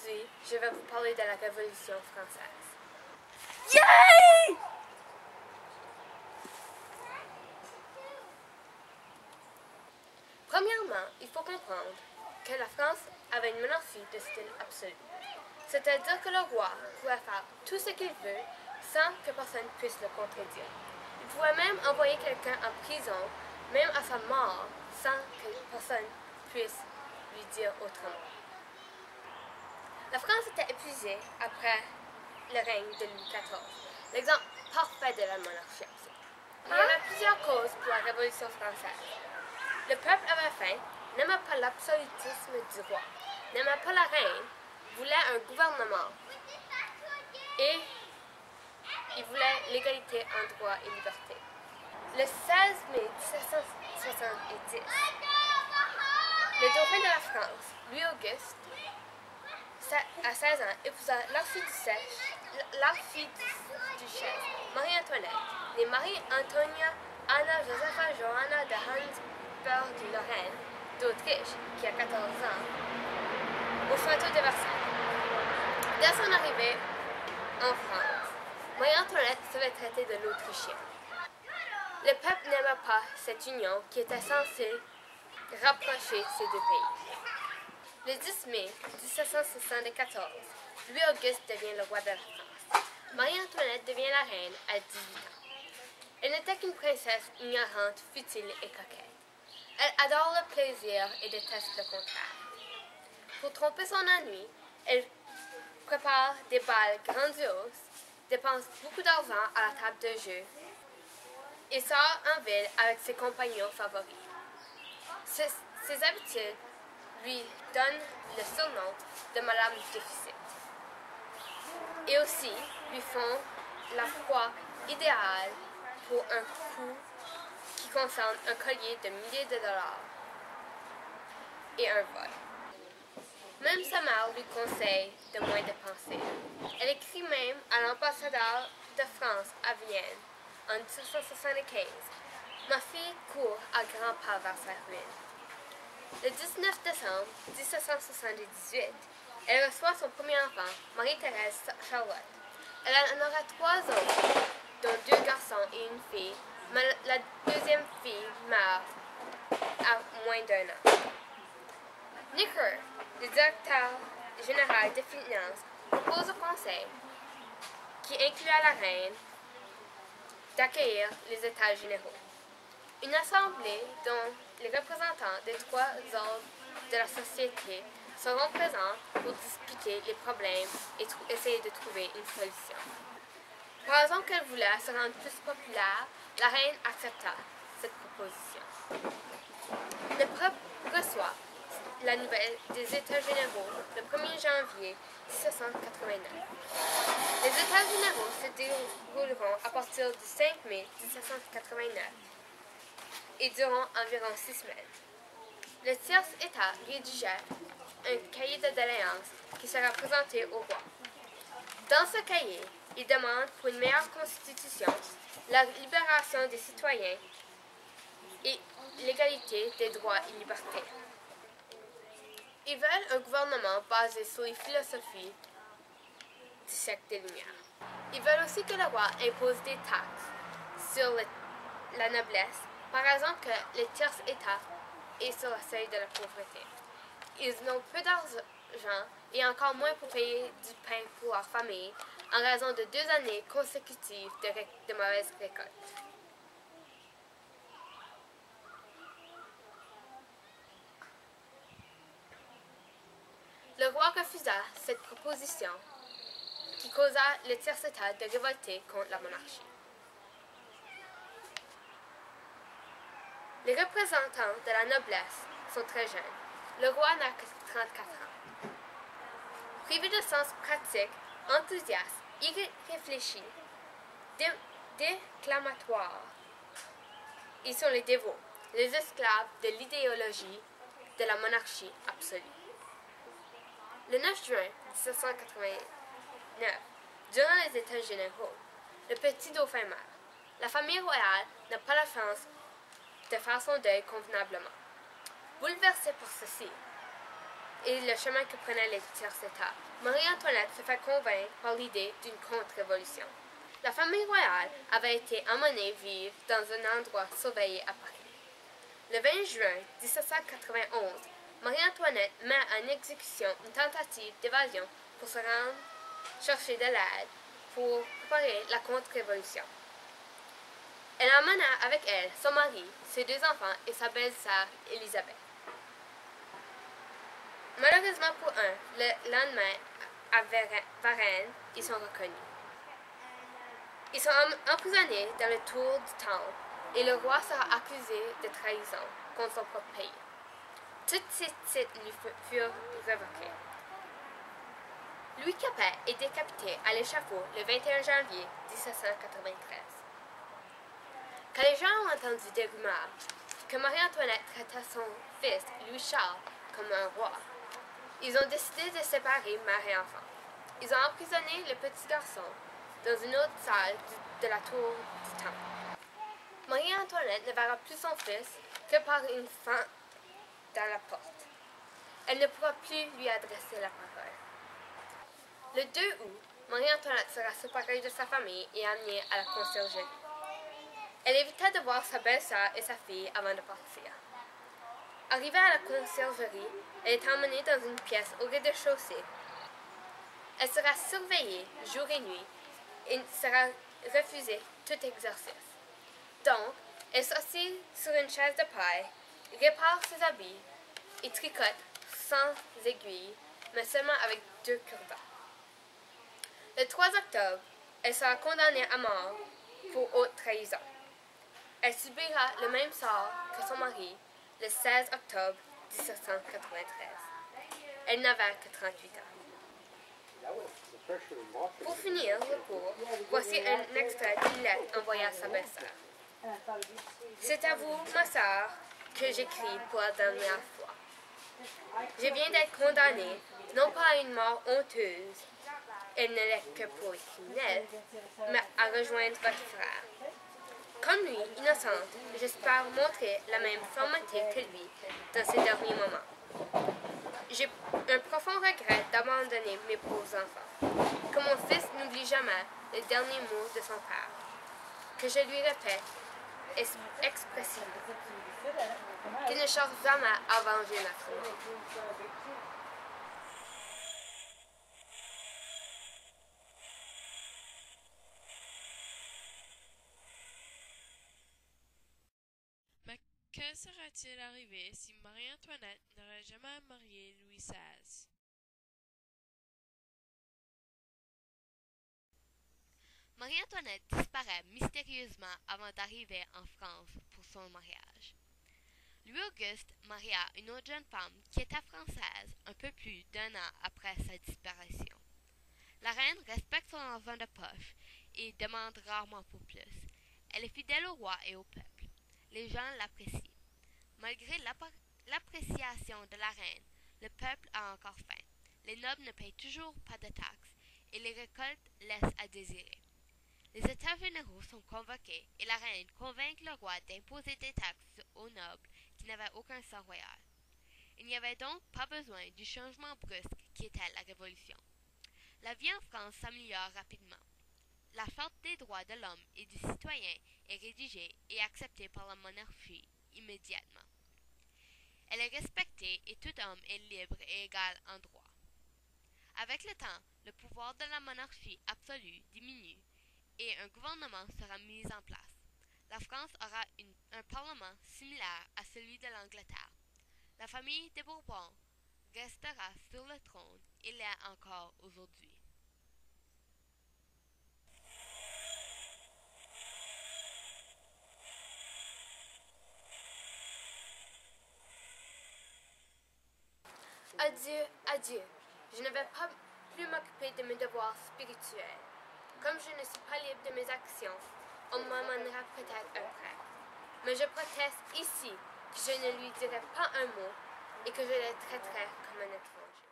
Aujourd'hui, je vais vous parler de la Révolution française. Yay! Premièrement, il faut comprendre que la France avait une monarchie de style absolu. C'est-à-dire que le roi pouvait faire tout ce qu'il veut sans que personne puisse le contredire. Il pouvait même envoyer quelqu'un en prison, même à sa mort, sans que personne puisse lui dire autrement. La France était épuisée après le règne de Louis XIV, l'exemple parfait de la monarchie absolue. Il y avait plusieurs causes pour la Révolution française. Le peuple avait faim, n'aimait pas l'absolutisme du roi, n'aimait pas la reine, voulait un gouvernement et il voulait l'égalité en droit et liberté. Le 16 mai 1770, le dauphin de la France, Louis-Auguste, à 16 ans, épousa l'archiduchesse Marie-Antoinette, née Marie-Antonia Anna Josepha Johanna de Habsbourg-Lorraine d'Autriche, qui a 14 ans, au château de Versailles. Dès son arrivée en France, Marie-Antoinette se fait traiter de l'Autrichien. Le peuple n'aimait pas cette union qui était censée rapprocher ces deux pays. Le 10 mai 1774, Louis-Auguste devient le roi de la France. Marie-Antoinette devient la reine à 18 ans. Elle n'était qu'une princesse ignorante, futile et coquette. Elle adore le plaisir et déteste le contraire. Pour tromper son ennui, elle prépare des bals grandioses, dépense beaucoup d'argent à la table de jeu et sort en ville avec ses compagnons favoris. Ses habitudes lui donnent le surnom de Madame Déficit et aussi lui font la proie idéale pour un coup qui concerne un collier de milliers de dollars et un vol. Même sa mère lui conseille de moins dépenser. Elle écrit même à l'ambassadeur de France à Vienne en 1775. Ma fille court à grands pas vers sa ruine. Le 19 décembre 1778, elle reçoit son premier enfant, Marie-Thérèse Charlotte. Elle en aura 3 autres, dont 2 garçons et une fille, mais la deuxième fille meurt à moins d'1 an. Necker, le directeur général des finances, propose au conseil, qui inclut à la reine, d'accueillir les États généraux. Une assemblée dont les représentants des 3 ordres de la société seront présents pour discuter les problèmes et essayer de trouver une solution. Pour raison qu'elle voulait se rendre plus populaire, la reine accepta cette proposition. Le peuple reçoit la nouvelle des États généraux le 1er janvier 1789. Les États généraux se dérouleront à partir du 5 mai 1789 et durant environ 6 semaines. Le tiers-État rédigea un cahier de doléances qui sera présenté au roi. Dans ce cahier, il demande pour une meilleure constitution, la libération des citoyens et l'égalité des droits et libertés. Ils veulent un gouvernement basé sur les philosophies du siècle des Lumières. Ils veulent aussi que le roi impose des taxes sur la noblesse, par raison que le tiers-État est sur le seuil de la pauvreté. Ils n'ont peu d'argent et encore moins pour payer du pain pour leur famille en raison de 2 années consécutives de mauvaises récoltes. Le roi refusa cette proposition qui causa le tiers-État de révolter contre la monarchie. Les représentants de la noblesse sont très jeunes. Le roi n'a que 34 ans. Privé de sens pratique, enthousiaste, irréfléchi, déclamatoire, ils sont les dévots, les esclaves de l'idéologie de la monarchie absolue. Le 9 juin 1789, durant les États généraux, le petit dauphin meurt. La famille royale n'a pas la chance de faire son deuil convenablement. Bouleversée par ceci, et le chemin que prenaient les tiers États, Marie-Antoinette se fait convaincre par l'idée d'une contre-révolution. La famille royale avait été emmenée vivre dans un endroit surveillé à Paris. Le 20 juin 1791, Marie-Antoinette met en exécution une tentative d'évasion pour se rendre chercher de l'aide pour préparer la contre-révolution. Elle emmena avec elle son mari, ses 2 enfants et sa belle-sœur Élisabeth. Malheureusement pour eux, le lendemain, à Varennes, ils sont reconnus. Ils sont emprisonnés dans le tour du Temple et le roi sera accusé de trahison contre son propre pays. Tous ses titres lui furent révoqués. Louis Capet est décapité à l'échafaud le 21 janvier 1793. Quand les gens ont entendu des rumeurs que Marie-Antoinette traitait son fils Louis-Charles comme un roi, ils ont décidé de séparer mère et enfant. Ils ont emprisonné le petit garçon dans une autre salle de la tour du Temple. Marie-Antoinette ne verra plus son fils que par une fente dans la porte. Elle ne pourra plus lui adresser la parole. Le 2 août, Marie-Antoinette sera séparée de sa famille et amenée à la conciergerie. Elle évita de voir sa belle-sœur et sa fille avant de partir. Arrivée à la conciergerie, elle est emmenée dans une pièce au rez-de-chaussée. Elle sera surveillée jour et nuit et sera refusée tout exercice. Donc, elle s'assied sur une chaise de paille, répare ses habits et tricote sans aiguille, mais seulement avec 2 cure-dents. Le 3 octobre, elle sera condamnée à mort pour haute trahison. Elle subira le même sort que son mari le 16 octobre 1793. Elle n'avait que 38 ans. Pour finir le cours, voici un extrait d'une lettre envoyée à sa belle-sœur. C'est à vous, ma sœur, que j'écris pour la dernière fois. Je viens d'être condamnée, non pas à une mort honteuse, elle ne l'est que pour les criminels, mais à rejoindre votre frère. Comme lui, innocente, j'espère montrer la même fermeté que lui dans ces derniers moments. J'ai un profond regret d'abandonner mes pauvres enfants. Que mon fils n'oublie jamais les derniers mots de son père. Que je lui répète expressivement qu'il ne cherche jamais à venger notre famille. Mais que serait-il arrivé si Marie-Antoinette n'aurait jamais marié Louis XVI? Marie-Antoinette disparaît mystérieusement avant d'arriver en France pour son mariage. Louis-Auguste maria une autre jeune femme qui était française un peu plus d'1 an après sa disparition. La reine respecte son argent de poche et demande rarement pour plus. Elle est fidèle au roi et au peuple. Les gens l'apprécient. Malgré l'appréciation de la reine, le peuple a encore faim. Les nobles ne payent toujours pas de taxes et les récoltes laissent à désirer. Les États généraux sont convoqués et la reine convainc le roi d'imposer des taxes aux nobles qui n'avaient aucun sang royal. Il n'y avait donc pas besoin du changement brusque qui était la Révolution. La vie en France s'améliore rapidement. La Charte des droits de l'homme et du citoyen est rédigée et acceptée par la monarchie immédiatement. Elle est respectée et tout homme est libre et égal en droit. Avec le temps, le pouvoir de la monarchie absolue diminue et un gouvernement sera mis en place. La France aura un parlement similaire à celui de l'Angleterre. La famille des Bourbons restera sur le trône et l'est encore aujourd'hui. Adieu, adieu. Je ne vais pas plus m'occuper de mes devoirs spirituels. Comme je ne suis pas libre de mes actions, on m'emmènera peut-être un prêtre. Mais je proteste ici que je ne lui dirai pas un mot et que je le traiterai comme un étranger.